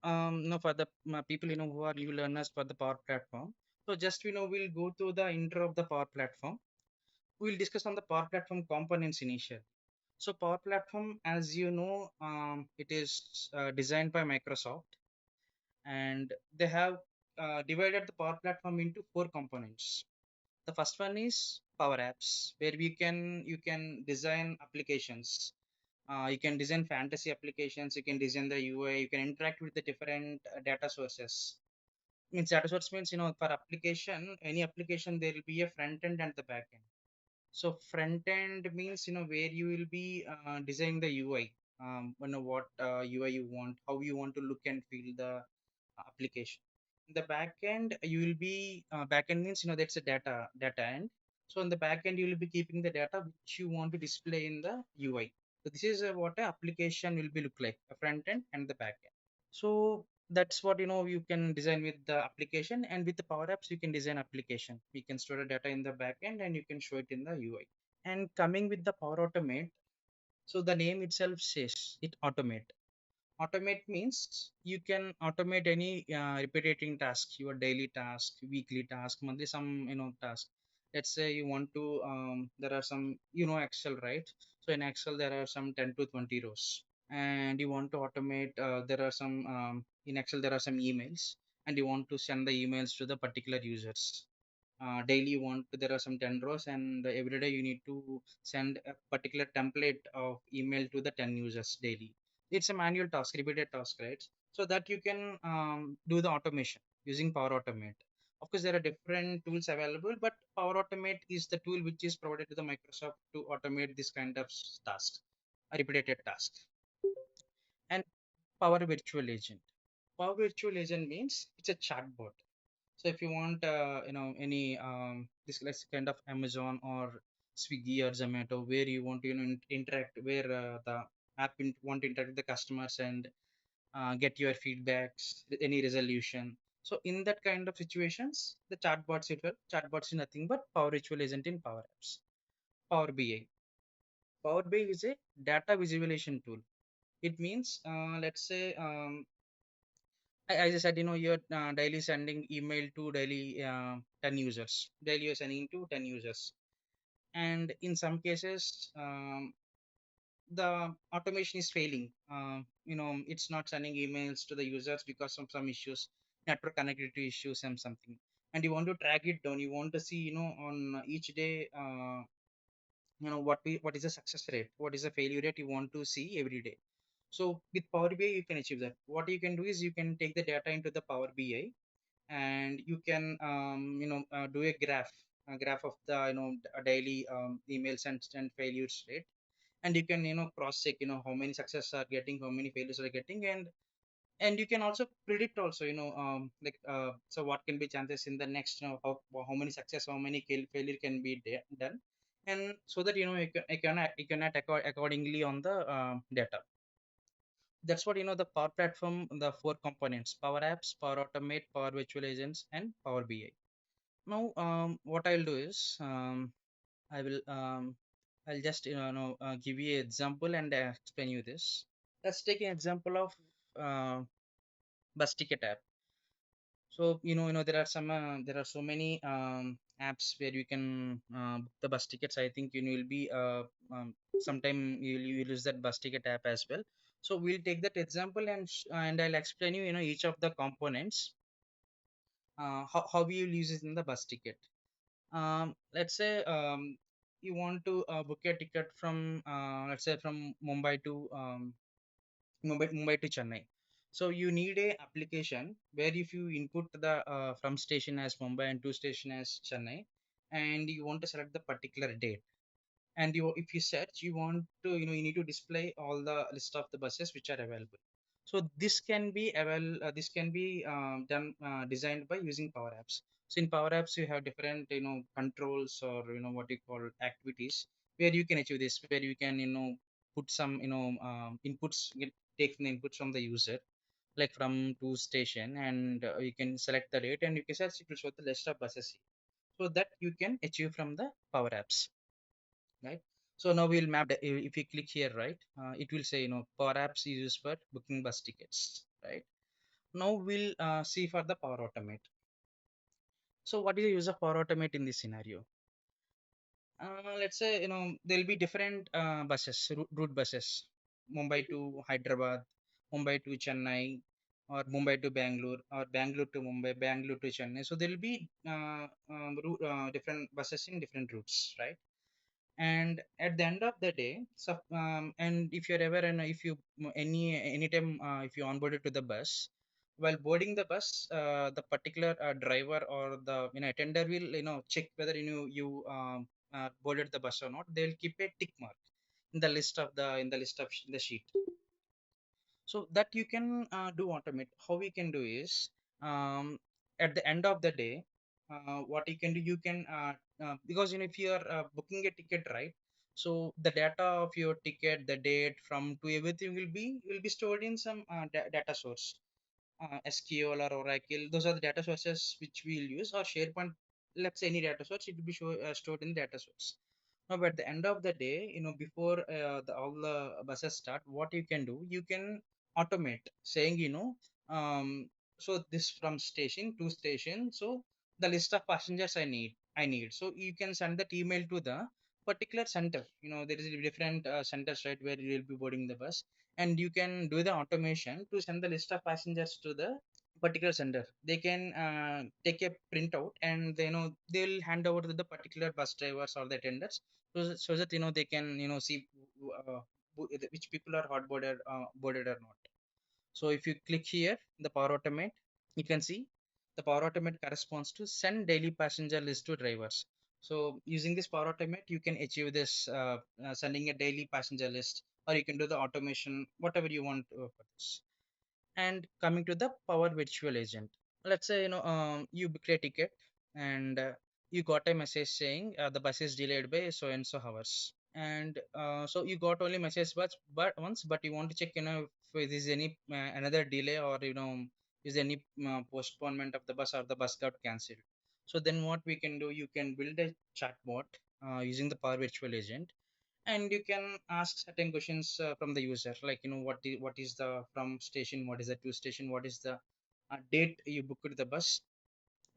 No, for the people who are new learners for the Power Platform. So just we'll go to the intro of the Power Platform. We'll discuss on the Power Platform components initial. So Power Platform, as you know, it is designed by Microsoft, and they have divided the Power Platform into four components. The first one is Power Apps, where you can design applications. You can design fantasy applications. You can design the UI. You can interact with the different data sources. Means data source means for application, any application there will be a front end and the back end. So front end means where you will be designing the UI. What UI you want, how you want to look and feel the application. In the back end, you will be back end means that's a data end. So in the back end, you will be keeping the data which you want to display in the UI. So this is what a application will be look like, a front end and the back end. So that's what you can design with the application, and with the Power Apps you can design application. You can store the data in the back end and you can show it in the UI. And coming with the Power Automate, so the name itself says it automate. Automate means you can automate any repetitive task, your daily task, weekly task, monthly some task. Let's say you want to there are some Excel, right? So in Excel there are some 10 to 20 rows, and you want to automate. There are some in Excel there are some emails, and you want to send the emails to the particular users. Daily you want there are some 10 rows, and every day you need to send a particular template of email to the 10 users daily. It's a manual task, repeated task, right? So that you can do the automation using Power Automate. Of course there are different tools available, but Power Automate is the tool which is provided to the Microsoft to automate this kind of tasks, a repeated task. And Power Virtual Agent. Power Virtual Agent means it's a chatbot. So if you want, any this like kind of Amazon or Swiggy or Zomato, where you want to interact, where the app want to interact with the customers and get your feedbacks, any resolution. So in that kind of situations, the chatbots is nothing but Power Virtual Agent in Power Apps. Power BI. Power BI is a data visualization tool. It means, let's say, as I said, you're daily sending email to daily 10 users. Daily you're sending to 10 users. And in some cases, the automation is failing. It's not sending emails to the users because of some issues, network connectivity issues and something. And you want to track it down. You want to see, on each day, what is the success rate, what is the failure rate you want to see every day. So with Power BI, you can achieve that. What you can do is you can take the data into the Power BI, and you can do a graph of the daily emails and failures rate, and you can cross check how many success are getting, how many failures are getting, and you can also predict also so what can be chances in the next, how many success, how many failure can be done, and so that you can act accordingly on the data. That's what the Power Platform, the four components: Power Apps, Power Automate, Power Virtual Agents, and Power BI. Now, what I'll do is, I will I'll just give you an example and explain you this. Let's take an example of bus ticket app. So there are there are so many apps where you can book the bus tickets. I think will be sometime you'll use that bus ticket app as well. So we'll take that example, and I'll explain you each of the components, how we will use it in the bus ticket. Let's say you want to book a ticket from, let's say, from Mumbai to Chennai. So you need a application where if you input the from station as Mumbai and to station as Chennai, and you want to select the particular date, and if you search, you want to you need to display all the list of the buses which are available. So this can be done designed by using Power Apps. So in Power Apps you have different controls, or what you call activities, where you can achieve this, where you can put some inputs, take the inputs from the user, like from to station, and you can select the date, and you can search, it will show the list of buses, so that you can achieve from the Power Apps, right? So now we'll map if you click here, right, it will say Power Apps is used for booking bus tickets, right? Now we'll see for the Power Automate. So what is the use of Power Automate in this scenario? Let's say there'll be different buses, route buses, Mumbai to Hyderabad, Mumbai to Chennai, or Mumbai to Bangalore, or Bangalore to Mumbai, Bangalore to Chennai. So there'll be different buses in different routes, right? And at the end of the day, so and if you're ever and if you anytime if you onboarded to the bus, while boarding the bus, the particular driver or the attender will check whether boarded the bus or not. They'll keep a tick mark in the list of the sheet, so that you can do automate. How we can do is, um, at the end of the day, what you can do, you can because if you are booking a ticket, right, so the data of your ticket, the date from to everything will be stored in some data source, SQL or Oracle. Those are the data sources which we'll use, or SharePoint. Let's say any data source, it will be stored in the data source. Now, but at the end of the day, before all the buses start, what you can do, you can automate, saying, so this from station to station. So the list of passengers I need. So you can send that email to the particular center. There is different centers, right, where you will be boarding the bus, and you can do the automation to send the list of passengers to the particular sender. They can take a printout, and they'll hand over to the particular bus drivers or the attendants, so that they can see uh, which people are hot boarded or not. So if you click here the Power Automate, you can see the Power Automate corresponds to send daily passenger list to drivers. So using this Power Automate, you can achieve this sending a daily passenger list, or you can do the automation, whatever you want for this. And coming to the Power Virtual Agent, let's say you booked a ticket, and you got a message saying the bus is delayed by so and so hours, and so you got only message but once, but you want to check if there is any another delay, or is there any postponement of the bus, or the bus got cancelled. So then what we can do, you can build a chatbot using the Power Virtual Agent, and you can ask certain questions from the user, like what is the from station, what is the to station, what is the date you booked the bus,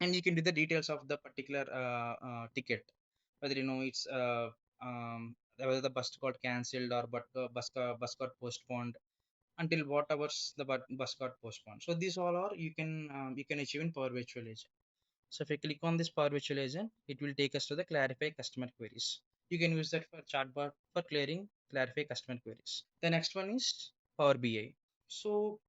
and you can do the details of the particular ticket, whether it's whether the bus got cancelled, or but bus got postponed, until what hours the bus got postponed. So these all are you can achieve in Power Virtual Agent. So if I click on this Power Virtual Agent, it will take us to the clarify customer queries. You can use that for chatbot for clearing clarify customer queries. The next one is Power BI. So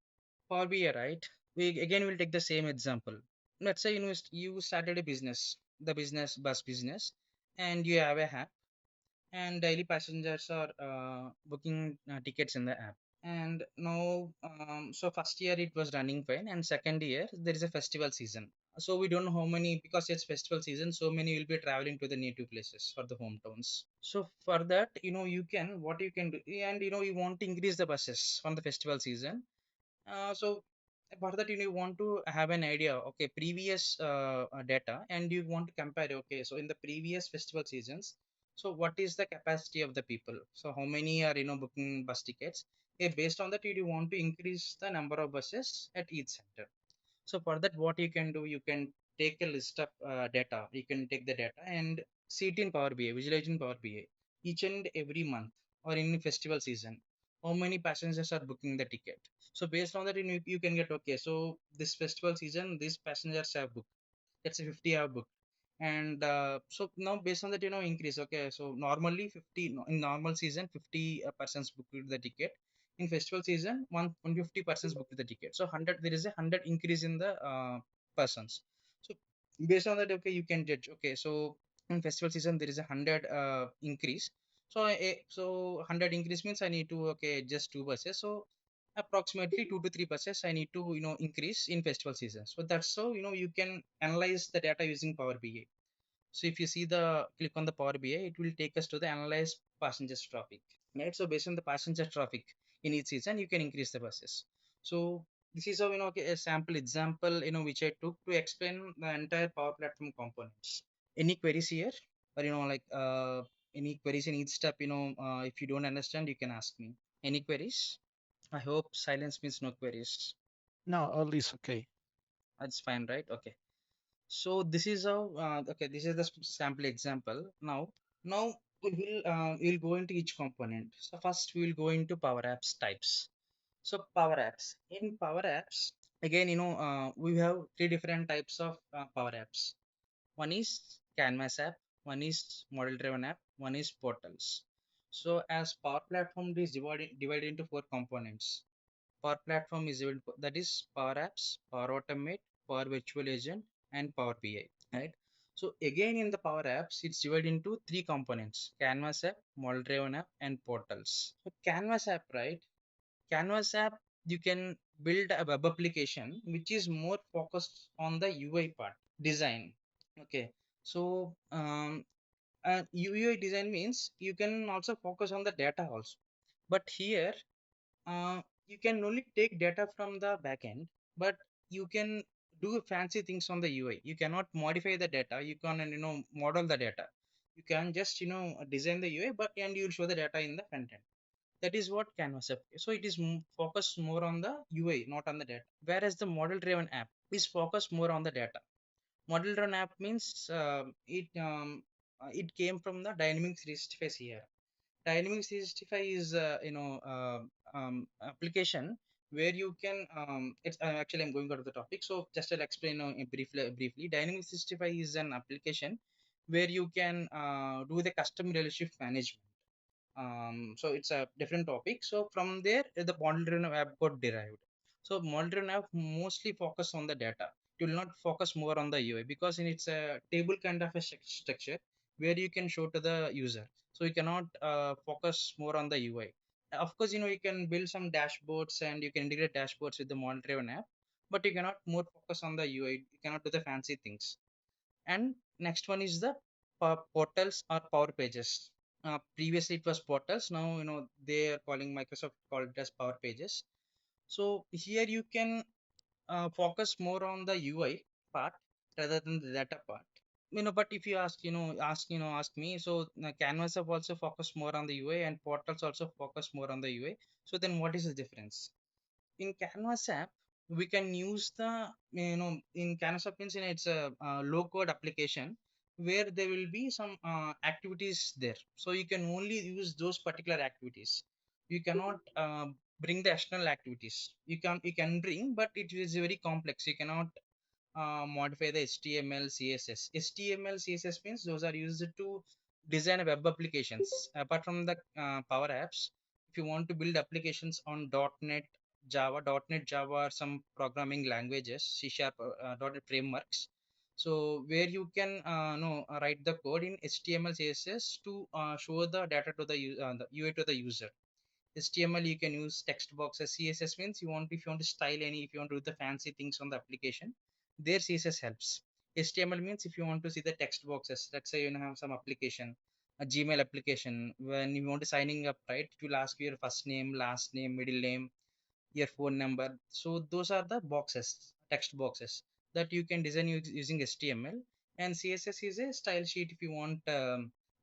Power BI, right? We again will take the same example. Let's say you started a business, the business bus business, and you have a app, and daily passengers are booking tickets in the app. And now, so first year it was running fine, and second year there is a festival season. So we don't know how many, because it's festival season, so many will be traveling to the native places for the hometowns. So for that, what you can do, and you want to increase the buses from the festival season. So for that, you want to have an idea, okay, previous data, and you want to compare, okay, so in the previous festival seasons, so what is the capacity of the people? So how many are booking bus tickets? Based on that, you want to increase the number of buses at each center. So for that, what you can do, you can take a list of data. You can take the data and see it in Power BI, visualize in Power BI, each and every month or in festival season. How many passengers are booking the ticket? So based on that, you can get, okay, so this festival season, these passengers have booked. Let's say 50 have booked. And so now based on that, increase. Okay, so normally 50 in normal season, 50 persons booked the ticket. In festival season, 150 persons booked the ticket. So 100, there is a 100 increase in the persons. So based on that, okay, you can judge. Okay, so in festival season there is a 100 increase. So so 100 increase means I need to, okay, just two buses. So approximately 2 to 3 buses I need to increase in festival season. So that's how you can analyze the data using Power BI. So if you see the click on the Power BI, it will take us to the analyze passengers traffic. Right. So based on the passenger traffic in each season, you can increase the buses. So this is how okay, a sample example which I took to explain the entire Power Platform components. Any queries here, or like any queries in each step? If you don't understand, you can ask me. Any queries? I hope silence means no queries. No, all is okay. That's fine, right? Okay. So this is how. Okay, this is the sample example. Now we'll go into each component. So first we will go into Power Apps types. So Power Apps. In Power Apps, again, we have three different types of Power Apps. One is Canvas app, one is model driven app, one is portals. So as Power Platform is divided into four components. Power Platform is that is Power Apps, Power Automate, Power Virtual Agent, and Power BI. Right. So again in the Power Apps, it's divided into three components: Canvas app, model driven app, and portals. So Canvas app, right? Canvas app, you can build a web application which is more focused on the UI part, design. Okay, so UI design means you can also focus on the data also. But here, you can only take data from the backend, but you can do fancy things on the UI. You cannot modify the data. You can, model the data. You can just, design the UI, but and you'll show the data in the front end. That is what Canvas app is. So it is focused more on the UI, not on the data. Whereas the model driven app is focused more on the data. Model driven app means it came from the Dynamics 365 here. Dynamics 365 is application where you can it's actually I'm going out of the topic, so just I'll explain briefly. Dynamics 365 is an application where you can do the custom relationship management. So it's a different topic. So from there the model driven app got derived. So model driven app mostly focus on the data. It will not focus more on the UI because it's a table kind of a structure where you can show to the user. So you cannot focus more on the UI. Of course, you can build some dashboards and you can integrate dashboards with the model driven app, but you cannot more focus on the UI. You cannot do the fancy things. And next one is the portals or power pages. Previously it was portals. Now they are calling, Microsoft called it as power pages. So here you can focus more on the UI part rather than the data part. But if you ask me, so Canvas have also focused more on the UI and portals also focus more on the UI. So then what is the difference? In Canvas app, we can use the, in Canvas app means, it's a low code application where there will be some activities there. So you can only use those particular activities. You cannot bring the external activities. You can bring, but it is very complex. You cannot modify the HTML, CSS. HTML, CSS means those are used to design web applications. Apart from the Power Apps, if you want to build applications on .NET Java are some programming languages, C Sharp, .NET frameworks. So where you can write the code in HTML, CSS to show the data to the UI to the user. HTML you can use text boxes. CSS means if you want to style if you want to do the fancy things on the application, there CSS helps. HTML means if you want to see the text boxes. Let's say you have some application, a Gmail application. When you want to signing up, right, it will ask you your first name, last name, middle name, your phone number. So those are the boxes, text boxes that you can design using HTML. And CSS is a style sheet. If you want,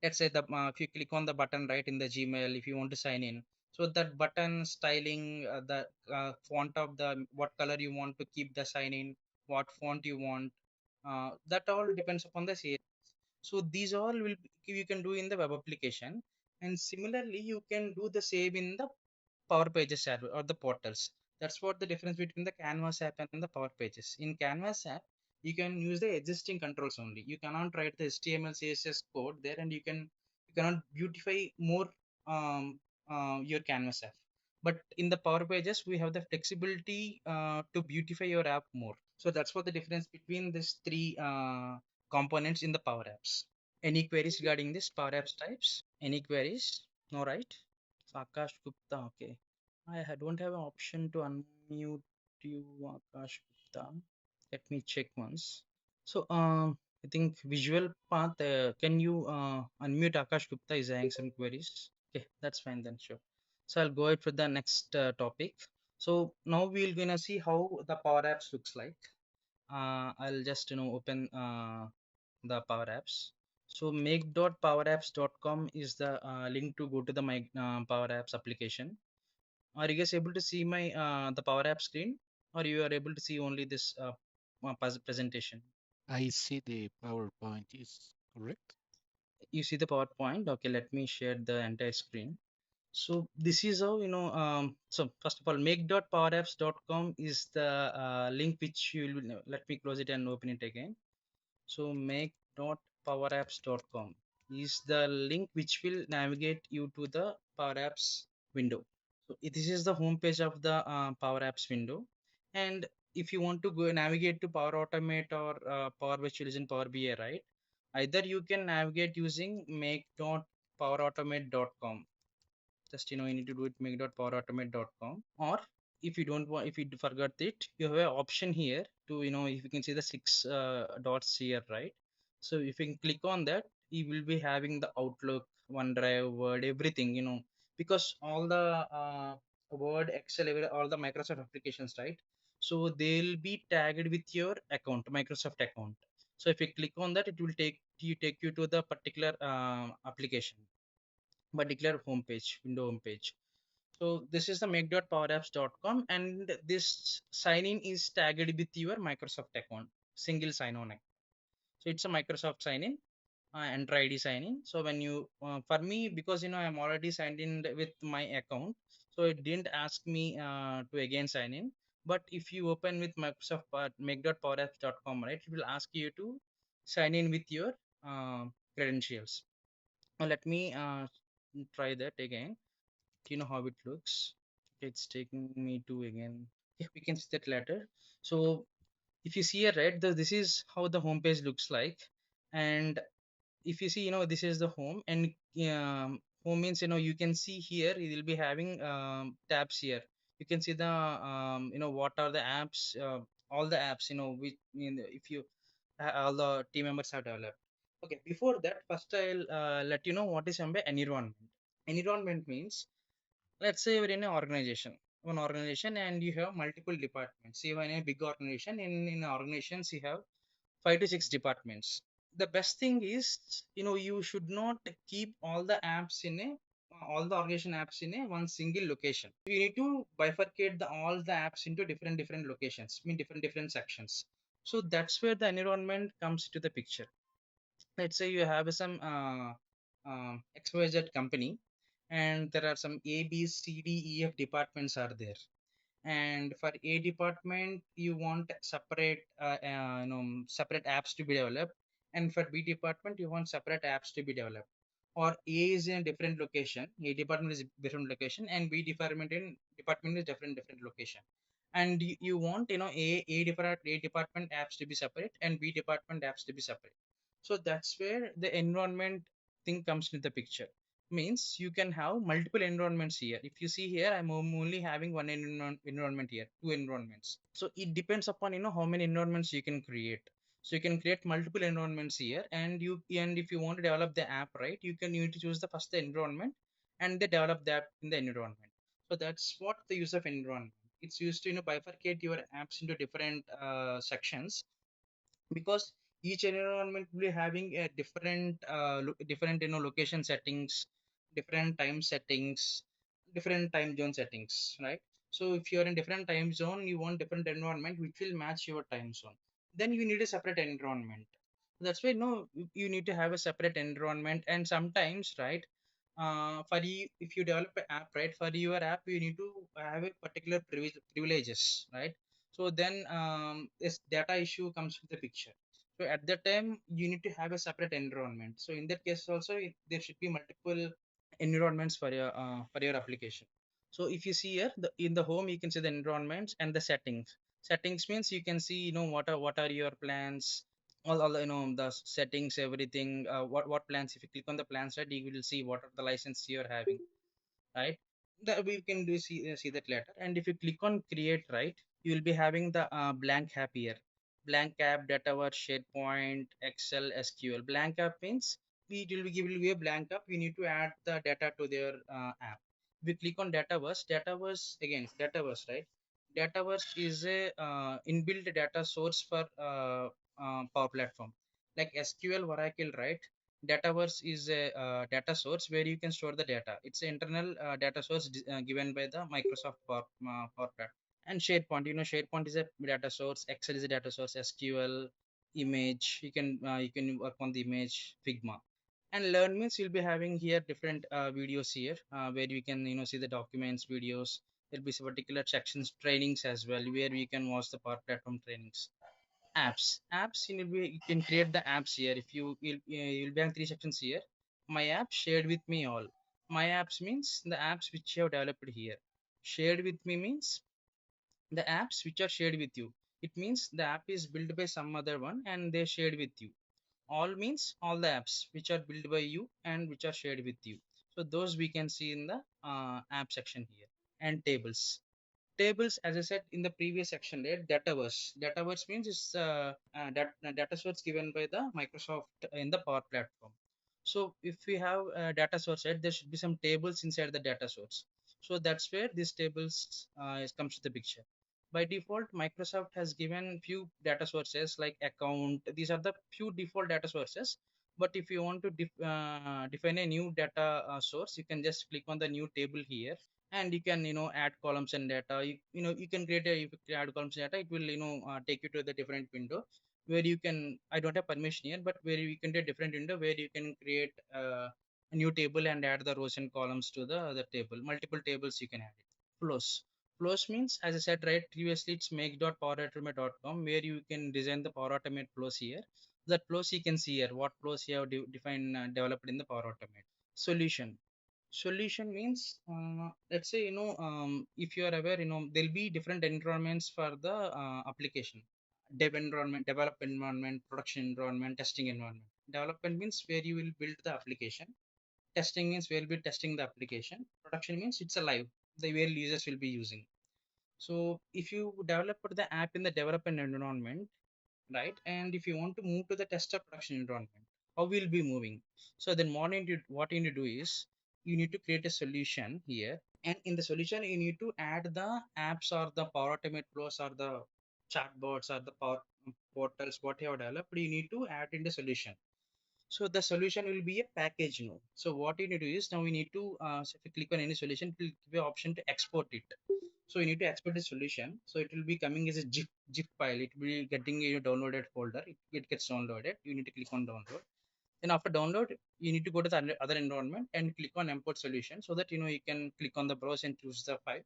let's say if you click on the button right in the Gmail, if you want to sign in, so that button styling, the font of the what color you want to keep the sign in, what font you want, that all depends upon the CSS. So these all you can do in the web application, and similarly you can do the same in the Power Pages app or the portals. That's what the difference between the Canvas app and the Power Pages. In Canvas app, you can use the existing controls only. You cannot write the HTML, CSS code there, and you cannot beautify more your Canvas app. But in the Power Pages, we have the flexibility to beautify your app more. So that's what the difference between these three components in the Power Apps. Any queries regarding this Power Apps types? Any queries? No, right? So Akash Gupta, okay. Don't have an option to unmute you, Akash Gupta. Let me check once. So, I think Visualpath, can you unmute Akash Gupta is having some queries? Okay, that's fine then, sure. So I'll go ahead for the next topic. So now we're gonna see how the Power Apps looks like. I'll just open the Power Apps. So make.powerapps.com is the link to go to the my Power Apps application. Are you guys able to see my the Power App screen? or you are able to see only this presentation? I see the PowerPoint is correct. You see the PowerPoint? Okay, let me share the entire screen. So this is how, so first of all, make.powerapps.com is the link which you will, let me close it and open it again. So make.powerapps.com is the link which will navigate you to the Power Apps window. So this is the home page of the Power Apps window. And if you want to go navigate to Power Automate or Power Visualization, Power BI, right? Either you can navigate using make.powerautomate.com. Just you need to do it make.powerautomate.com. Or if you don't want, if you forgot it, you have an option here to, if you can see the six dots here, right? So if you can click on that, you will be having the Outlook, OneDrive, Word, everything, because all the Word, Excel, all the Microsoft applications, right? So they'll be tagged with your account, Microsoft account. So if you click on that, it will take you to the particular application, particular homepage, window homepage. So this is the make.powerapps.com, and this sign in is tagged with your Microsoft account, single sign on. So it's a Microsoft sign in, Enter ID sign in. So when you, for me, because I'm already signed in with my account, so it didn't ask me to again sign in. But if you open with Microsoft make.powerapps.com, right, it will ask you to sign in with your credentials. Now let me try that again. You know how it looks. Okay, it's taking me to again. Yeah, we can see that later. So if you see here, right, this is how the home page looks like. And if you see, this is the home, and home means, you can see here it will be having tabs here. You can see the what are the apps, all the apps, which, if you all the team members have developed. Okay, before that, first I'll let you know what is environment. Environment means, let's say you're in an organization, and you have multiple departments. You are in a big organization. In organizations, you have 5 to 6 departments. The best thing is, you should not keep all the apps in a all the organization apps in a one single location. You need to bifurcate all the apps into different locations, mean different sections. So that's where the environment comes to the picture. Let's say you have some XYZ company, and there are some A, B, C, D, E, F departments are there. And for A department, you want separate apps to be developed, and for B department, you want separate apps to be developed. Or A is in a different location, A department is a different location, and B department is different location. And you want, A department apps to be separate, and B department apps to be separate. So that's where the environment thing comes into the picture. Means you can have multiple environments here. If you see here, I'm only having one environment here, two environments. So it depends upon, how many environments you can create. So you can create multiple environments here, and if you want to develop the app, right, you need to choose the first environment, and they develop the app in the environment. So that's what the use of environment. It's used to, bifurcate your apps into different sections, because each environment will be having a different location settings, different time settings, different time zone settings, right? So if you're in different time zone, you want different environment which will match your time zone, then you need a separate environment. That's why, no, you need to have a separate environment. And sometimes, right, for you, if you develop an app, right, for your app you need to have a particular privileges, right? So then this data issue comes to the picture. So at that time you need to have a separate environment. So in that case also, there should be multiple environments for your application. So if you see here, in the home, you can see the environments and the settings. Settings means you can see, what are your plans, all the settings, everything, what plans. If you click on the plans, right, you will see what are the license you're having, right? That we can see that later. And if you click on create, right, you will be having the blank app here. Blank app, Dataverse, SharePoint, Excel, SQL. Blank app means will be a blank app. You need to add the data to their app. If you click on Dataverse again, Dataverse, right? Dataverse is a inbuilt data source for Power Platform, like SQL, Oracle, right? Dataverse is a data source where you can store the data. It's an internal data source given by the Microsoft Power Platform. And SharePoint, SharePoint is a data source, Excel is a data source, SQL, image, you can work on the image, Figma. And learn means you'll be having here different videos here, where you can see the documents, videos. There'll be some particular sections, trainings as well, where we can watch the Power Platform trainings. Apps, you can create the apps here. If you'll be having three sections here. My app shared with me all. My apps means the apps which you have developed here. Shared with me means the apps which are shared with you. It means the app is built by some other one and they shared with you. All means all the apps which are built by you and which are shared with you. So those we can see in the app section here. And tables, as I said in the previous section there, dataverse means it's data source given by the Microsoft in the Power Platform. So if we have a data source, right, there should be some tables inside the data source. So that's where these tables comes to the picture. By default, Microsoft has given few data sources like account. These are the few default data sources. But if you want to define a new data source, you can just click on the new table here, and you can add columns and data. You can create a, if you add columns and data, it will take you to the different window where you can, I don't have permission here, but where you can do a different window where you can create a new table and add the rows and columns to the table. Multiple tables you can add it. Flows means, as I said right previously, it's make.powerautomate.com, where you can design the Power Automate flows here. That flows you can see here, what flows you have defined, developed in the Power Automate. Solution means, let's say, if you are aware, there'll be different environments for the application. Dev environment, develop environment, production environment, testing environment. Development means where you will build the application. Testing means we'll be testing the application. Production means it's a live, the where users will be using. So if you develop the app in the development environment, right, and if you want to move to the tester production environment, how we'll be moving? So then what you need to do is you need to create a solution here, and in the solution you need to add the apps or the Power Automate flows or the chatbots or the power portals what you have developed. You need to add in the solution. So the solution will be a package now. So what you need to do is, now we need to so if you click on any solution, it will give you option to export it. So you need to export the solution. So it will be coming as a zip file. It will be getting your downloaded folder. It gets downloaded. You need to click on download. Then after download, you need to go to the other environment and click on import solution, so that you can click on the browse and choose the file,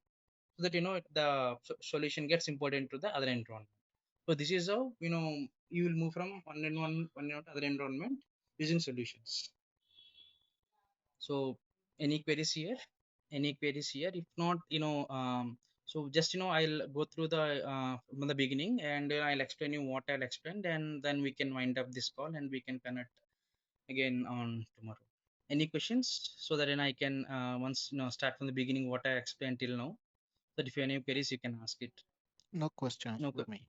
so that the solution gets imported into the other environment. So this is how you will move from one to other environment using solutions. So any queries here? Any queries here? If not, so just I'll go through the from the beginning, and I'll explain you what I'll explain, and then we can wind up this call and we can connect again on tomorrow. Any questions? So that then I can once start from the beginning what I explained till now. But if you have any queries, you can ask it. No questions No, with me.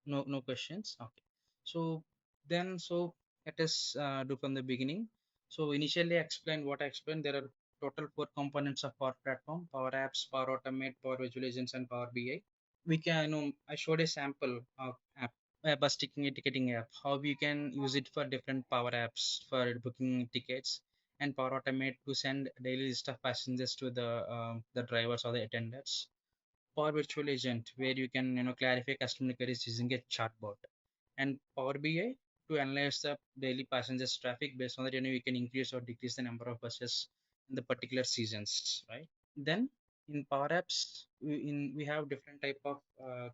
no questions. Okay. So then, so let us do from the beginning. So initially, I explained what I explained. There are total four components of Power Platform: Power Apps, Power Automate, Power Visualizations, and Power BI. We can, I showed a sample of app, a bus ticketing app. How we can use it for different Power Apps for booking tickets, and Power Automate to send daily list of passengers to the drivers or the attendants. Power Virtual Agent, where you can clarify customer queries using a chatbot, and Power BI to analyze the daily passengers traffic. Based on that, you can increase or decrease the number of buses in the particular seasons, right? Then in Power Apps, we have different type of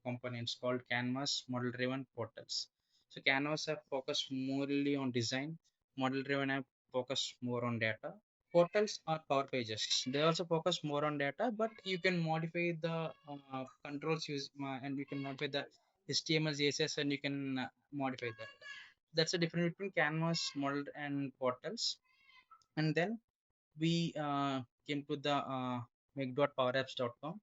components called Canvas, model driven, portals. So Canvas app focus morely on design, model driven app focus more on data. Portals are Power Pages. They also focus more on data, but you can modify the controls use, and you can modify the HTML, CSS, and you can modify that. That's the difference between Canvas, model, and portals. And then we came to the make.powerapps.com.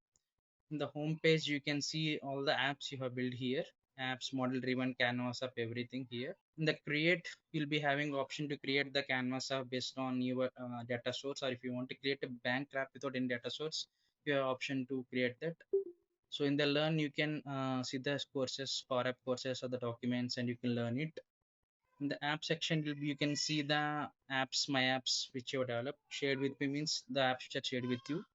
In the home page, you can see all the apps you have built here. Apps, model driven, Canvas app, everything here. In the create, you'll be having option to create the Canvas app based on your data source, or if you want to create a bank app without any data source, you have option to create that. So in the learn, you can see the courses, Power App courses or the documents, and you can learn it. In the app section, you can see the apps, my apps, which you developed. Shared with me means the apps which are shared with you.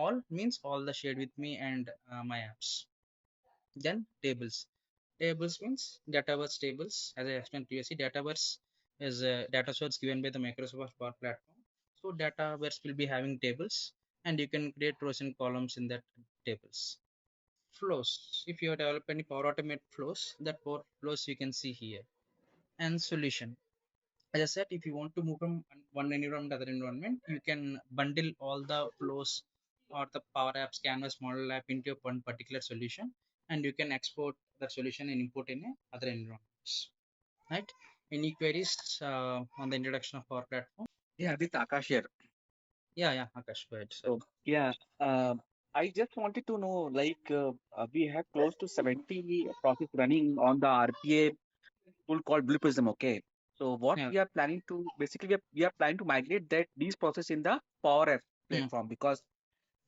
All means all the shared with me and my apps. Then tables. Tables means Dataverse tables. As I explained previously, Dataverse is a data source given by the Microsoft Power Platform. So Dataverse will be having tables, and you can create rows and columns in that tables. Flows. If you develop any Power Automate flows, that Power flows you can see here. And solution. As I said, if you want to move from one environment to other environment, you can bundle all the flows or the Power Apps Canvas model app into one particular solution, and you can export that solution and import in other environments. Right? Any queries on the introduction of Power Platform? Yeah, this Akash here. Yeah, yeah, Akash, go ahead. Sorry. So yeah, I just wanted to know, we have close to 70 process running on the RPA tool called Blue Prism. Okay, so what Yeah. we are planning to basically we are planning to migrate that these process in the Power Mm, platform because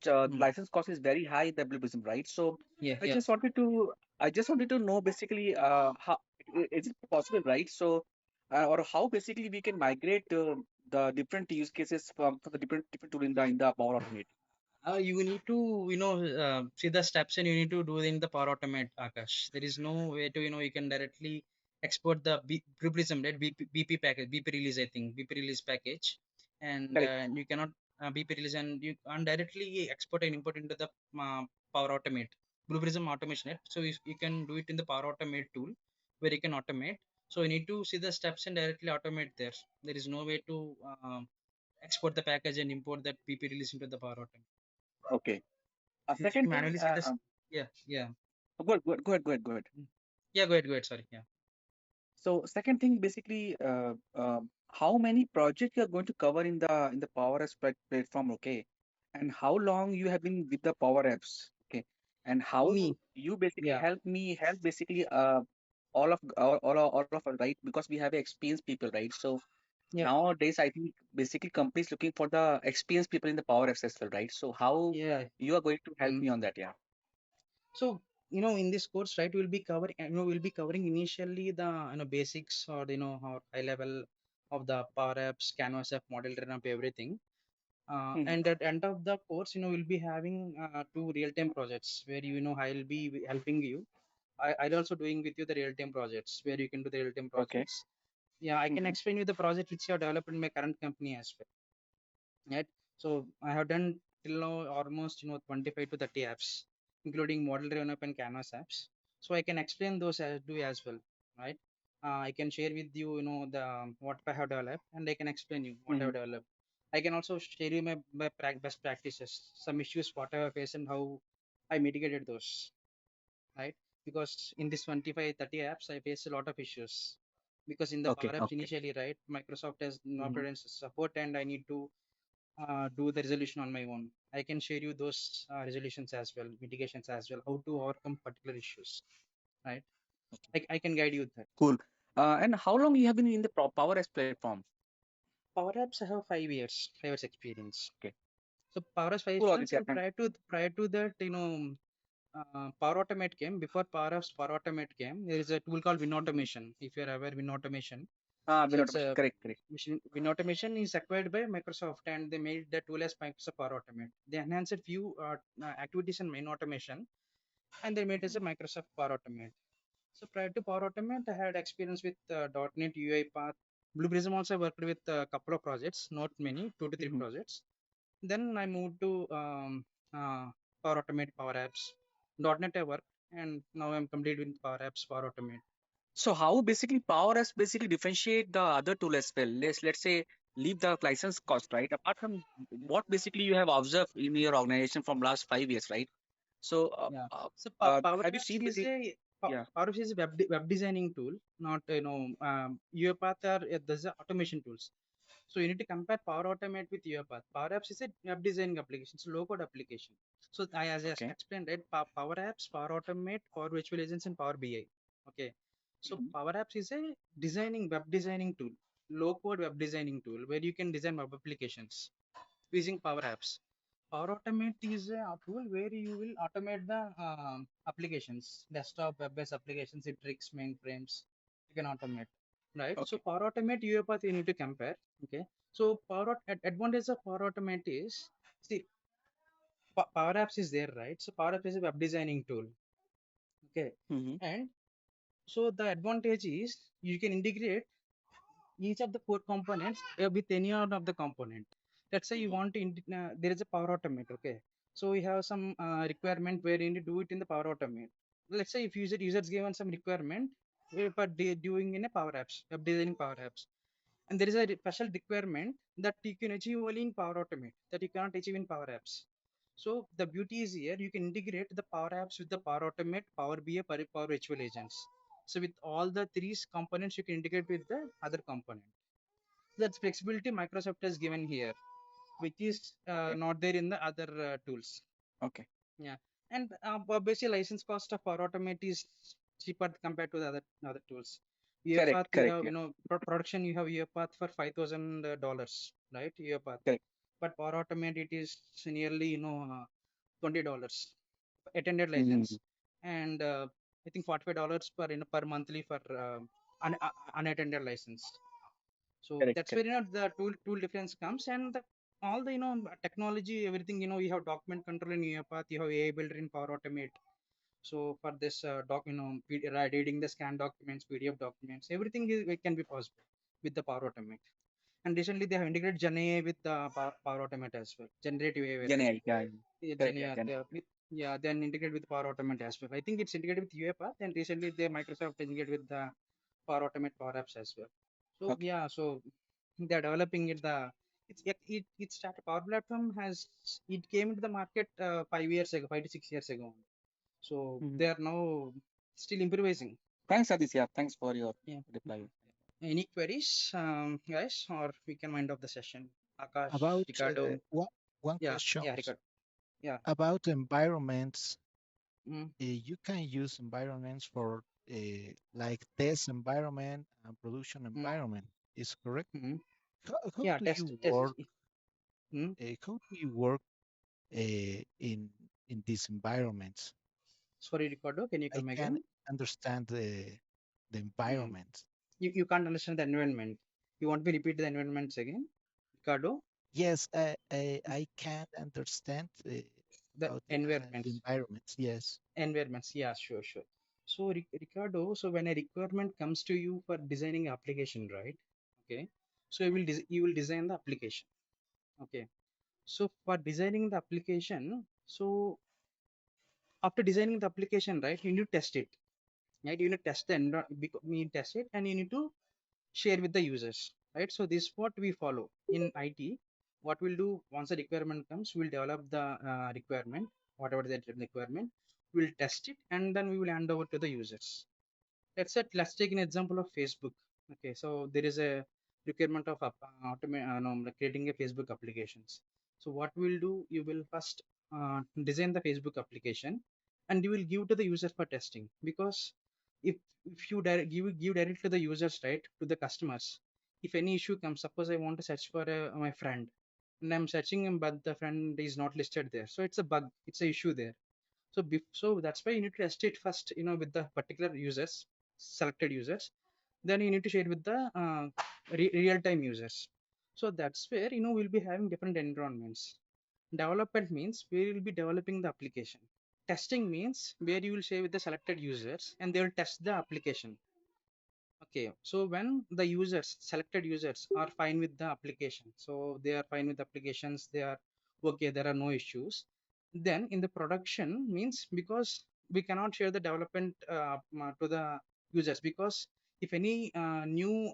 mm. license cost is very high in the Blue Prism, right? So Yeah, I yeah. just wanted to know basically how is it possible, right? So or how basically we can migrate the different use cases from the different tool in the Power Automate. You need to see the steps, and you need to do in the Power Automate, Akash. There is no way to you can directly export the Prism, right? BP package, BP release, I think BP release package, and Correct. you cannot BP release, and you can't directly export and import into the Power Automate Blue Prism automation, right? So you can do it in the Power Automate tool where you can automate. So you need to see the steps and directly automate there. There is no way to export the package and import that PP release into the Power Automate. Okay. You need to Second thing, manually see this. Yeah, yeah. go ahead. Mm. Yeah, go ahead, go ahead. Sorry. Yeah. So second thing, basically, how many projects you are going to cover in the Power Apps platform, okay? And how long you have been with the Power Apps, okay? And how Me. you basically Yeah. help basically all of us, right? Because we have experienced people, right? So Yeah. nowadays, I think basically companies looking for the experienced people in the Power Apps as well, right? So how Yeah. you are going to help Mm. me on that, yeah? So in this course, right, we'll be covering. We'll be covering initially the basics, or or high level of the Power Apps, Canvas app, model run up, everything. Mhm. And at end of the course, we'll be having two real-time projects where I'll be helping you. I'll also doing with you the real-time projects where you can do the real-time Okay. projects. Yeah, I can Mhm. explain you the project which you have developed in my current company as well. Right. So I have done till now almost 25 to 30 apps, including model driven up and canvas apps. So I can explain those as do as well. Right. I can share with you the what I have developed, and I can explain you what I have Mhm. developed. I can also share you my best practices, some issues what I have faced and how I mitigated those. Right. Because in this 25 30 apps I face a lot of issues, because in the Okay. Power Apps Okay. initially, right, Microsoft has no Mhm. provided support, and I need to do the resolution on my own. I can share you those resolutions as well, mitigations as well, how to overcome particular issues. Right? I can guide you with that. Cool. And how long you have been in the Power Apps platform? Power Apps, I have 5 years, 5 years experience. Okay. So Power Apps 5 Cool, experience, Aditya. and And prior to that, Power Automate came. Before Power Apps, Power Automate came. There is a tool called Win Mhm. Automation. If you are aware, Win Automation. Win So it's automation. a Correct. Correct. Win Automation is acquired by Microsoft, and they made the tool as Microsoft Power Automate. They enhanced a few activities in Win Automation, and they made as a Microsoft Power Automate. So prior to Power Automate, I had experience with .NET Path. Blue Prism also worked with a couple of projects, not many, two to three Mhm. projects. Then I moved to Power Automate, Power Apps. .NET I worked, and now I'm complete with Power Apps, Power Automate. So how basically Power Apps basically differentiate the other tool as well? Let's say leave the license cost, right? Apart from what basically you have observed in your organization from last 5 years, right? So Yeah. So Power have you Apps seen is basically? a Yeah. Power Apps is a web designing tool, not UiPath or there's a automation tools. So you need to compare Power Automate with UiPath. Power Apps is a web designing application, it's a low code application. So as I Okay. explained, right, Power Apps, Power Automate, Power Virtual Agents, and Power BI. Okay. So Mhm. Power Apps is a web designing tool, low code web designing tool where you can design web applications using Power Apps. Power Automate is a tool where you will automate the applications, desktop, web-based applications, it tricks, mainframes. You can automate, right? So Okay. Power Automate, UiPath, you need to compare. Okay. So advantage of Power Automate is, see, Powerapps is there, right? So Powerapps is a web designing tool. Okay. Mm-hmm. And so the advantage is you can integrate each of the four components with any one of the component. Let's say you want to, there is a Power Automate, okay? So we have some requirement where you need to do it in the Power Automate. Let's say if users given some requirement, for doing in a Power Apps, web designing Power Apps. And there is a special requirement that you can achieve only in Power Automate, that you cannot achieve in Power Apps. So the beauty is here, you can integrate the Power Apps with the Power Automate, Power BI, Power Virtual Agents. So with all the three components, you can integrate with the other component. That's flexibility Microsoft has given here, which is Okay. not there in the other tools. Okay. Yeah, and obviously license cost of Power Automate is cheaper compared to the other tools. Correct. UiPath, you Correct. have, Yeah. production, you have UiPath for $5,000, right? UiPath, Correct. but Power Automate it is nearly $20 attended Mm-hmm. license, and I think $45 per per monthly for unattended license. So Correct. that's Correct. where the tool difference comes, and all the technology, everything, you have document control in UiPath, you have AI builder in Power Automate. So for this reading the scan documents, PDF documents, everything it can be possible with the Power Automate. And recently they have integrated Gen AI with the Power Automate as well, generative AI Gen version. AI. Yeah. Yeah. Yeah, Correct. Yeah. Gen yeah, then integrated with Power Automate as well. I think it's integrated with UiPath, and recently they Microsoft integrated with the Power Automate Power Apps as well. So Okay. yeah, so they're developing it. It started, Power Platform has, it came into the market 5 years ago, 5 to 6 years ago. So Mm-hmm. they are now still improvising. Thanks, Aditya. Yeah. Thanks for your Yeah. reply. Any queries, guys, or we can wind up the session? Akash, About Ricardo. one Yeah, question yeah, Ricardo. Yeah. about environments. Mm, You can use environments for like test environment and production mm, environment. Is correct? mm. How Yeah, do test, you test. work? Mm. How do you work in these environments? Sorry, Ricardo, can you I come can again? understand the Mm. environment. You can't understand the environment. You want me to repeat the environments again, Ricardo? Yes, I can understand The about the environments. environments. Yes. Environments. Yeah, sure, sure. So, Ricardo, so when a requirement comes to you for designing application, right? Okay. So you will design the application. Okay. So for designing the application, so after designing the application, right, you need to test it. Right? You need to test the you need to test it, and you need to share with the users, right? So this is what we follow in IT. What we'll do once the requirement comes, we'll develop the requirement, whatever the requirement, we'll test it, and then we will hand over to the users. Let's take an example of Facebook. Okay, so there is a requirement of creating a Facebook applications. So what we'll do, you will first design the Facebook application, and you will give to the user for testing. Because if if you give direct to the users, right, to the customers, if any issue comes, suppose I want to search for my friend, and I'm searching him, but the friend is not listed there, so it's a bug, it's a issue there. So so that's why you need to test it first, with the particular users, selected users. Then you need to share with the real-time users. So that's where we'll be having different environments. Development means we will be developing the application. Testing means where you will share with the selected users and they will test the application. Okay, so when the users, selected users, are fine with the application, so they are fine with the applications, they are okay, there are no issues. Then in the production means, because we cannot share the development to the users, because if any new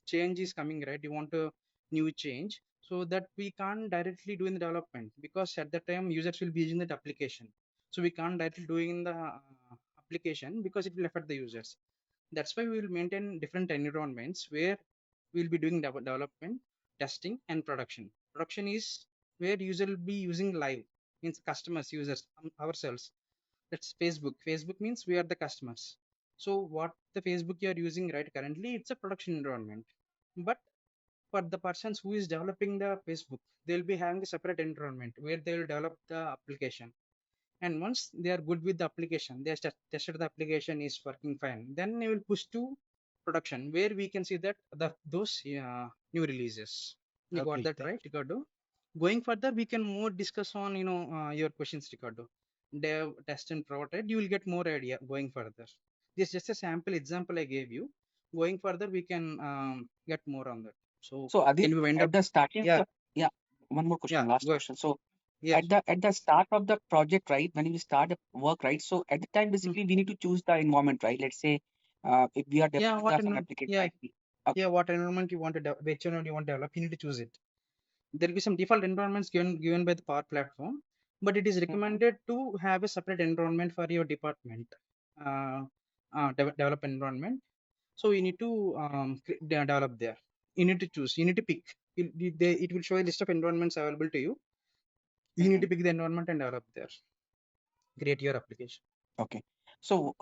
change is coming, right, you want a new change, so that we can't directly do in the development, because at that time users will be using that application. So we can't directly do in the application because it will affect the users. That's why we will maintain different environments where we'll be doing development, testing, and production. Production is where user will be using live, means customers, users, ourselves. That's Facebook. Facebook means we are the customers. So what the Facebook you are using right currently, it's a production environment. But for the persons who is developing the Facebook, they'll be having a separate environment where they will develop the application. And once they are good with the application, they have tested the application is working fine, then they will push to production, where we can see that those new releases. You got Okay. that right, Ricardo? Going further, we can more discuss on your questions, Ricardo. Dev, test, and prototype. You will get more idea going further. This is just a sample example I gave you. Going further, we can get more on that. So So Adit, can we wind up? at the starting of Yeah, the, yeah, one more yeah. question, last Go. question. So Yes. at the start of the project, right, when we start the work, right? So at the time, Mm. basically, we need to choose the environment, right? Let's say, if we are Yeah. developing What? some application, Yeah. right? Yeah. What environment you want to which environment you want to develop? You need to choose it. There will be some default environments given by the Power Platform, but it is Mhm. recommended to have a separate environment for your department, uh, develop environment. So you need to develop there. You need to choose. You need to pick. It will show a list of environments available to you. You need Mhm. to pick the environment and develop there. Create your application. Okay. So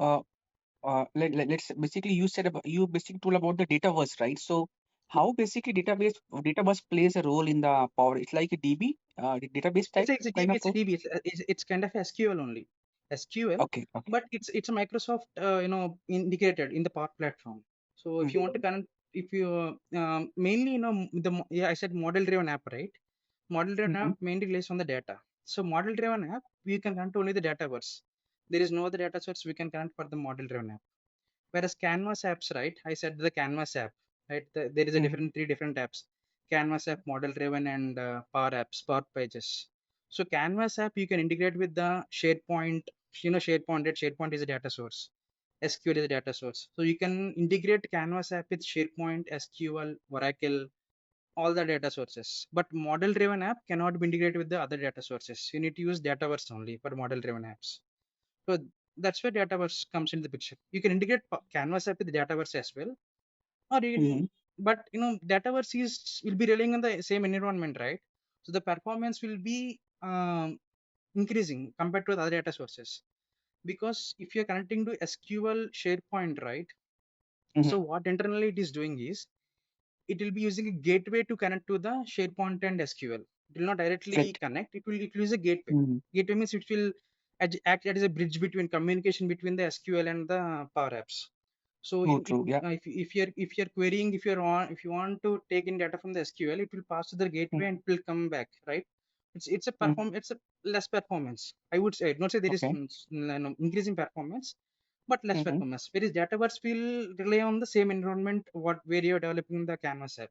let's basically you said about you basically told about the dataverse, right? So how basically database plays a role in the power? It's like a DB, database type It's a kind DB. of It's a role. DB. It's kind of SQL only. SQL, Okay. Okay. but it's a Microsoft indicated in the Power Platform. So if you want to Mhm. connect, if you mainly yeah, I said model driven app, right? Model driven app Mhm. mainly relies on the data. So model driven app we can connect only the dataverse. There is no other data source we can connect for the model driven app. Whereas Canvas apps, right? I said the Canvas app, right? There is a Mhm. different three different apps: Canvas app, Model Driven, and Power Apps, Power Pages. So Canvas app you can integrate with the SharePoint. SharePoint. Right? SharePoint is a data source. SQL is a data source. So you can integrate Canvas app with SharePoint, SQL, Oracle, all the data sources. But model driven app cannot be integrated with the other data sources. You need to use Dataverse only for model driven apps. So that's where Dataverse comes into the picture. You can integrate Canvas app with Dataverse as well, or you can, Mhm. but Dataverse is will be relying on the same environment, right? So the performance will be increasing compared to the other data sources, because if you're connecting to SQL SharePoint, right? Mhm. So what internally it is doing is it will be using a gateway to connect to the SharePoint and SQL. It will not directly Correct. connect. It will use a gateway. Mhm. Gateway means it will act as a bridge between communication between the SQL and the Power Apps. So True. True. Yeah. if you're querying, if you want to take in data from the SQL, it will pass to the Mhm. gateway and it will come back, right? Mhm. It's a less performance. I would say not say there is Okay. increasing performance, but less Mhm. performance. Whereas Dataverse will rely on the same environment where you're developing the Canvas app.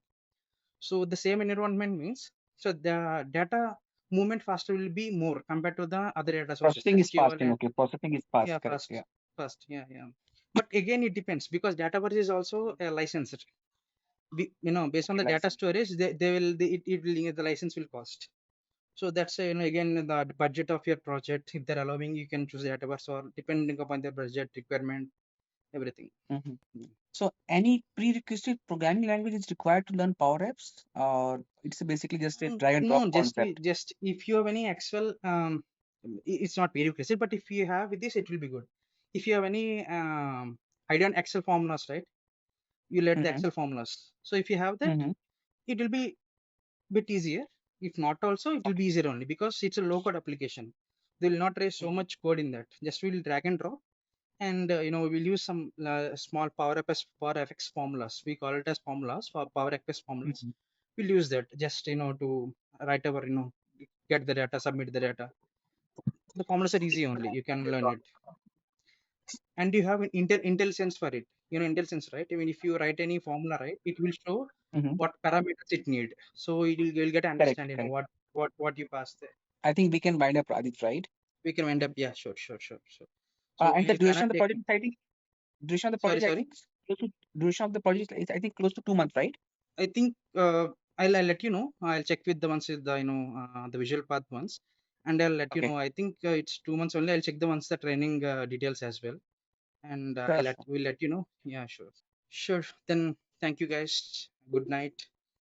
So the same environment means, so the data movement faster will be more compared to the other data sources, Processing is SQL fasting. and Okay. Processing is fast. yeah, Correct. Yeah. fast, yeah, yeah. But again, it depends because Dataverse is also a licensed. Based on Okay. the data License. storage, it will the license will cost. So that's again the budget of your project. If they're allowing, you can choose Dataverse, or depending upon their budget requirement, everything. Mhm. So any prerequisite programming language is required to learn Power Apps, or it's basically just a drag and No, drop concept? just if you have any Excel, it's not very precise, but if you have this, it will be good. If you have any idea on Excel formulas, right? You let the Mm-hmm. Excel formulas. So if you have that, Mm-hmm. it will be bit easier. If not, also it will Okay. be easier only because it's a low code application. They will not raise so Mm-hmm. much code in that. Just we'll drag and drop, and we'll use some small Power FX formulas. We call it as formulas for Power FX formulas. Mm-hmm. We'll use that just to write our get the data, submit the data. The formulas are easy only. You can learn it, and you have an intelligence for it. Intelligence, right? I mean, if you write any formula, right, it will show Mm-hmm. what parameters it need. So you'll get to Correct. understand. Correct. What you pass there. I think we can wind up, Radit, right? We can end up. Yeah, sure, sure, sure, sure. So And the we'll duration of connect. the project, I think, duration of the Sorry, project, I sorry. think, close to duration of the project is, I think, close to 2 months, right? I think I'll let you know. I'll check with the ones with the the visual path ones, and I'll let you Okay. know. I think it's 2 months only. I'll check the ones the training details as well, and Sure. Sure. we'll let you know. Yeah, sure. Sure. Then thank you guys. Good night.